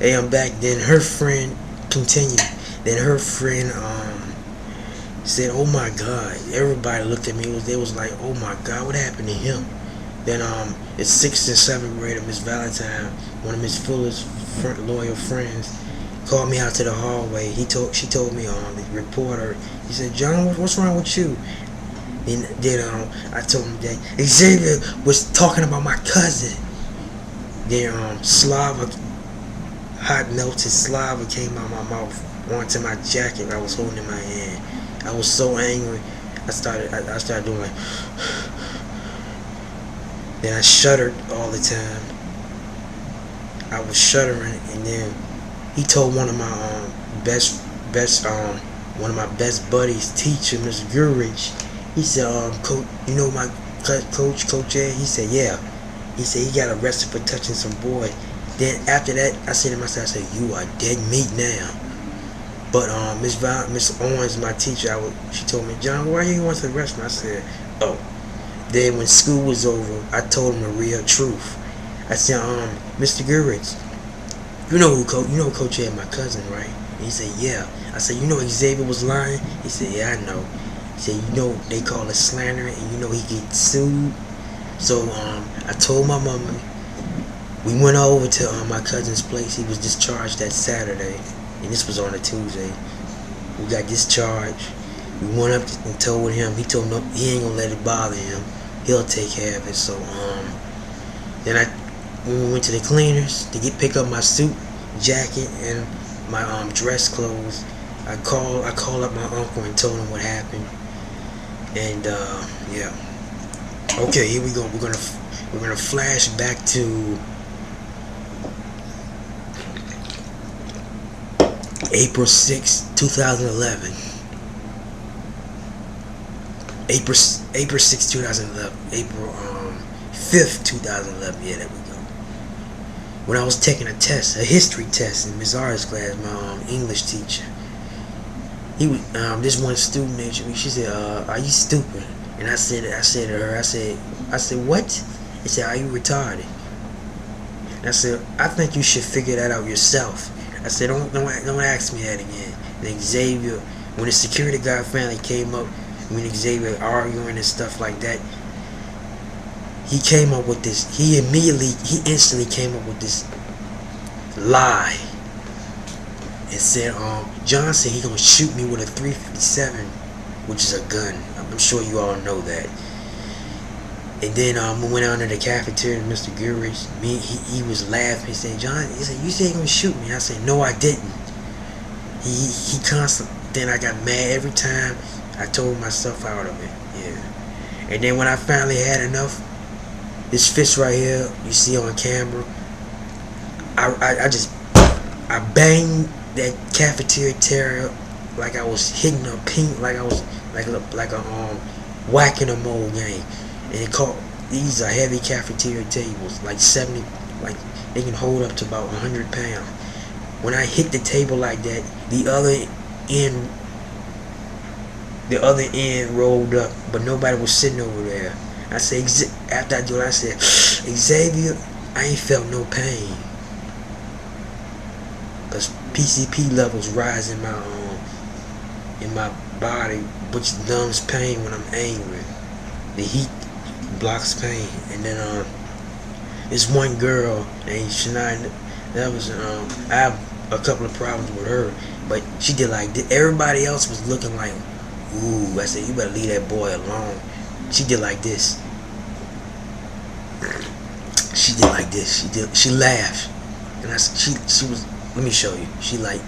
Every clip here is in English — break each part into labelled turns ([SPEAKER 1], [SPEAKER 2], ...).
[SPEAKER 1] Hey, I'm back. Then her friend continued. Then her friend said, "Oh my God!" Everybody looked at me. They was like, "Oh my God, what happened to him?" Then it's 6th and 7th grader Miss Valentine, one of Miss Fuller's loyal friends, called me out to the hallway. She told me the reporter. He said, "John, what's wrong with you?" Then I told him that Xavier was talking about my cousin. Then hot melted slava came out of my mouth onto my jacket I was holding in my hand. I was so angry. I started doing like. Then I shuddered all the time. I was shuddering, and then he told one of my one of my best buddies, teacher, Mr. Gurich. He said, Coach, you know my Coach Ed? He said, yeah. He said he got arrested for touching some boy. Then after that, I said to myself, I said, you are dead meat now. But Miss Owens, my teacher, she told me, John, why you want to arrest me? I said, oh. Then when school was over, I told him the real truth. I said, Mr. Gurich, you know Coach Ed, my cousin, right? And he said, yeah. I said, you know Xavier was lying? He said, yeah, I know. He said, you know they call it slander, and you know he gets sued. So I told my mama. We went over to my cousin's place. He was discharged that Saturday, and this was on a Tuesday. We got discharged. We went up and told him. He told him no, he ain't gonna let it bother him. He'll take care of it. So then when we went to the cleaners to pick up my suit, jacket, and my dress clothes, I called up my uncle and told him what happened. And yeah. Okay, here we go. We're gonna flash back to April 6, 2011. April 6, 2011. April 5th, 2011. Yeah, there we go. When I was taking a test, a history test in Miss R's class, my English teacher. He was this one student. She said, "Are you stupid?" And I said to her, I said, "What?" He said, "Are you retarded?" And I said, "I think you should figure that out yourself." I said, don't ask me that again. And Xavier, when the security guard finally came up, when Xavier arguing and stuff like that, he came up with this. He instantly came up with this lie and said, John said he gonna shoot me with a .357, which is a gun. I'm sure you all know that. And then we went out to the cafeteria, and Mr. Gurich, he was laughing. He said, John, he said, you said you're gonna shoot me. I said, no, I didn't. He constantly. Then I got mad every time I told myself out of it. Yeah. And then when I finally had enough, this fist right here, you see on camera, I banged that cafeteria table like I was hitting a pink, like I was like a whacking a mole game. And these are heavy cafeteria tables, like 70, like they can hold up to about 100 pounds. When I hit the table like that, the other end rolled up, but nobody was sitting over there. I said, after I do it, I said, Xavier, I ain't felt no pain, cause PCP levels rise in my body, which numbs pain when I'm angry. The heat blocks pain. And then this one girl named Shania, that was I have a couple of problems with her, but she did like this. Everybody else was looking like, ooh. I said, you better leave that boy alone. She did like this. She did like this. She laughed, and she was. Let me show you. She like.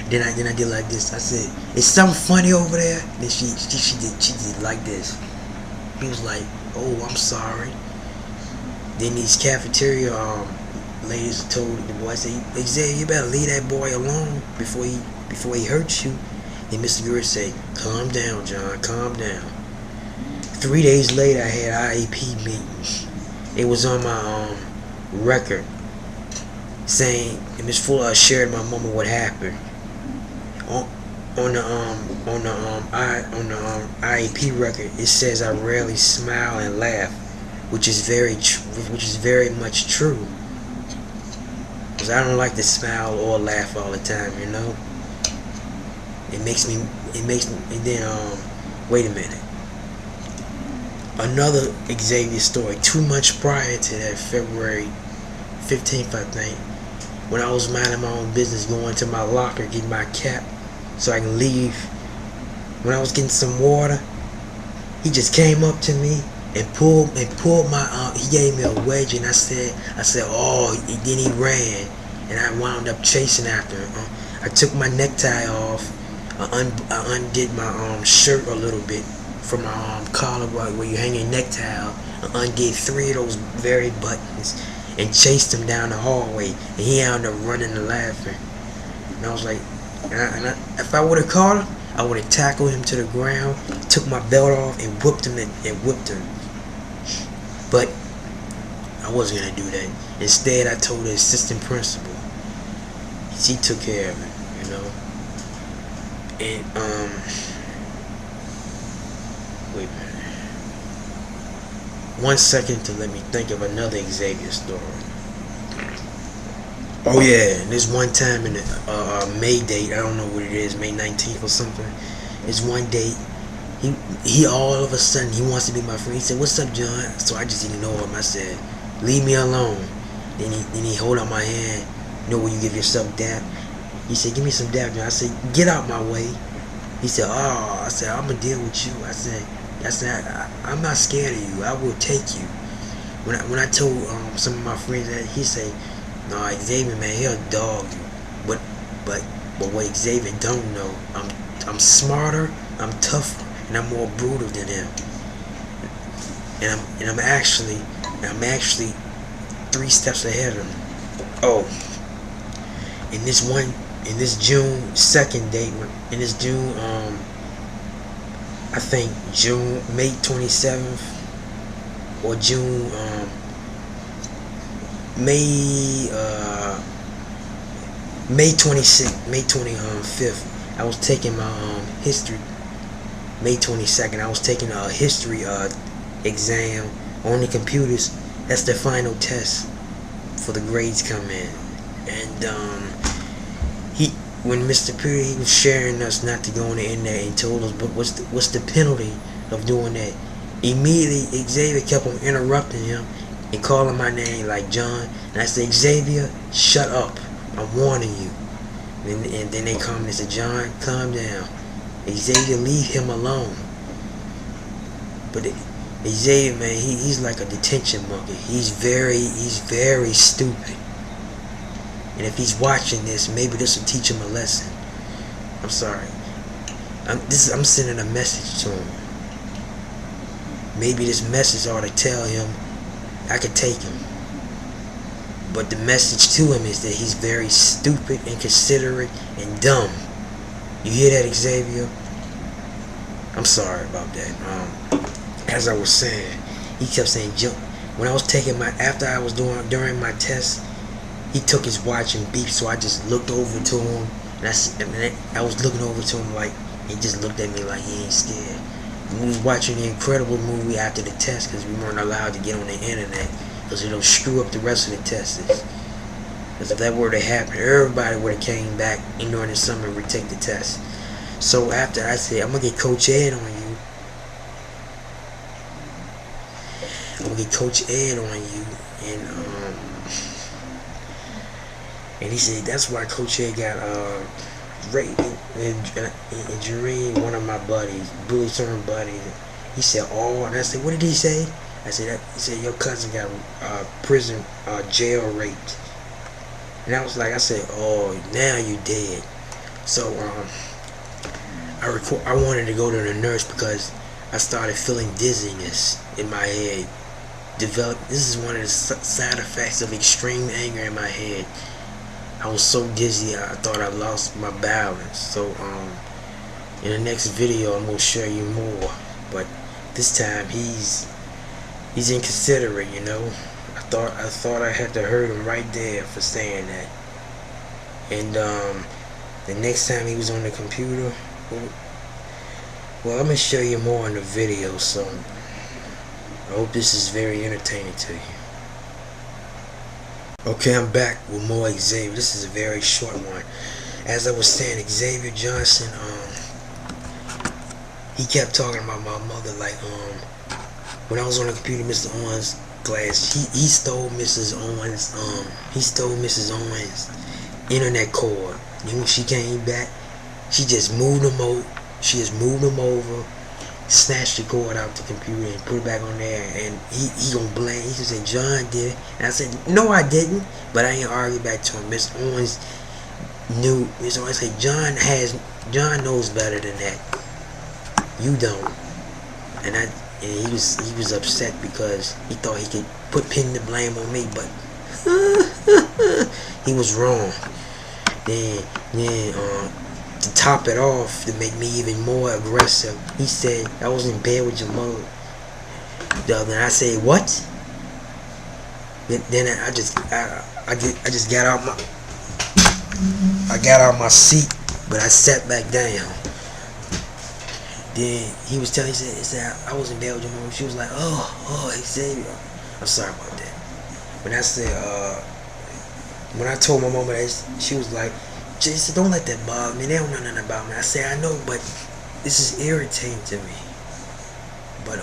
[SPEAKER 1] Then I did like this. I said, "Is something funny over there?" Then she did like this. He was like, "Oh, I'm sorry." Then these cafeteria ladies told the boy, "Say, Xavier, you better leave that boy alone before he hurts you." And Mr. Gurich said, "Calm down, John. Calm down." 3 days later, I had IEP meetings. It was on my record saying, and Miss Fuller shared my mama what happened. On the IEP record, it says I rarely smile and laugh, which is very much true. because I don't like to smile or laugh all the time, you know. It makes me, and then, wait a minute. Another Xavier story, 2 months prior to that, February 15th, I think, when I was minding my own business, going to my locker, getting my cap so I can leave. When I was getting some water, he just came up to me and pulled my he gave me a wedge, and I said, oh, and then he ran, and I wound up chasing after him. I took my necktie off, I undid my shirt a little bit from my collar where you hang your necktie out. I undid 3 of those very buttons and chased him down the hallway, and he ended up running and laughing. And I was like, if I would have caught him, I would have tackled him to the ground, took my belt off, and whipped him. But I wasn't gonna do that. Instead, I told the assistant principal. She took care of it, you know. And wait a minute. 1 second to let me think of another Xavier story. Oh yeah, and this one time in the May date, I don't know what it is, May 19th or something. It's one date. He all of a sudden he wants to be my friend. He said, "What's up, John?" So I just ignored him. I said, "Leave me alone." Then he hold out my hand. You know when you give yourself dap? He said, "Give me some dap, John." I said, "Get out my way." He said, "Oh," I said, "I'm gonna deal with you." I said, I'm not scared of you. I will take you. When I told some of my friends that, he said, "No, Xavier, man, he'll dog you." But what Xavier don't know, I'm smarter, I'm tougher, and I'm more brutal than him. And I'm actually 3 steps ahead of him. Oh, in this June 2nd date, in this June I think May 27th or May 26th, May 25th, I was taking my history. May 22nd, I was taking a history exam on the computers. That's the final test for the grades come in. And when Mr. Perry, he was sharing us not to go on the internet, and told us, but what's the penalty of doing that? Immediately, Xavier kept on interrupting him and calling my name like John. And I said, "Xavier, shut up. I'm warning you." And then they come and said, "John, calm down. Xavier, leave him alone." But Xavier, man, he's like a detention monkey. He's very stupid. And if he's watching this, maybe this will teach him a lesson. I'm sorry. I'm sending a message to him. Maybe this message ought to tell him I could take him. But the message to him is that he's very stupid, inconsiderate, and dumb. You hear that, Xavier? I'm sorry about that. As I was saying, he kept saying, when I was taking during my test, he took his watch and beeped, so I just looked over to him, and I was looking over to him like, he just looked at me like he ain't scared. And we was watching the Incredible movie after the test, because we weren't allowed to get on the internet, because it'll screw up the rest of the tests. Because if that were to happen, everybody would have came back during the summer and retake the test. So after I said, "I'm going to get Coach Ed on you. I'm going to get Coach Ed on you." And he said, "That's why Coach Ed got raped." And Jareen, one of my buddies, Bullies turned buddies, he said, "Oh," and I said, "What did he say?" He said, "Your cousin got jail raped." And I said, "Oh, now you dead." So I wanted to go to the nurse because I started feeling dizziness in my head. This is one of the side effects of extreme anger in my head. I was so dizzy, I thought I lost my balance. So in the next video, I'm gonna show you more. But this time he's inconsiderate, you know. I thought I had to hurt him right there for saying that. And the next time he was on the computer, well, I'm gonna show you more in the video. So I hope this is very entertaining to you. Okay, I'm back with more Xavier. This is a very short one. As I was saying, Xavier Johnson, he kept talking about my mother like, when I was on the computer, Mr. Owens' class, he stole Mrs. Owens' internet cord. Then when she came back, she just moved him over. She just moved him over, snatched the cord out the computer and put it back on there. And he gonna blame. He said John did it. And I said no, I didn't. But I ain't argue back to him. Miss Owens knew. Miss Owens said John knows better than that. You don't. And he was upset because he thought he could pin the blame on me, but he was wrong. Then to top it off, to make me even more aggressive, he said I was in bed with your mother the other night. I said what? Then I just got out my seat, but I sat back down. Then he was telling, he said I was in bed with your mom. She was like, oh, Xavier. I'm sorry about that. When I said, when I told my mama that, she was like, Jason, don't let that bother me. They don't know nothing about me. I said, I know, but this is irritating to me. But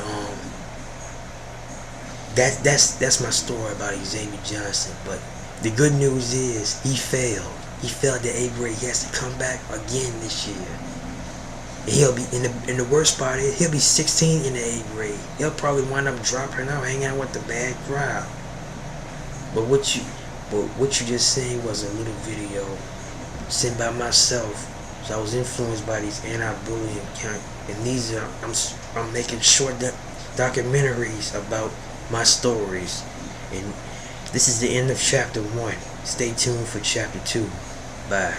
[SPEAKER 1] that's my story about Xavier Johnson. But the good news is he failed. He failed the 8th grade. He has to come back again this year. He'll be in the worst part is he'll be 16 in the 8th grade. He'll probably wind up dropping out, hanging out with the bad crowd. But what you just seen was a little video sent by myself. So I was influenced by these anti-bullying accounts, and these are I'm making short documentaries about my stories. And this is the end of chapter 1. Stay tuned for chapter 2. Bye.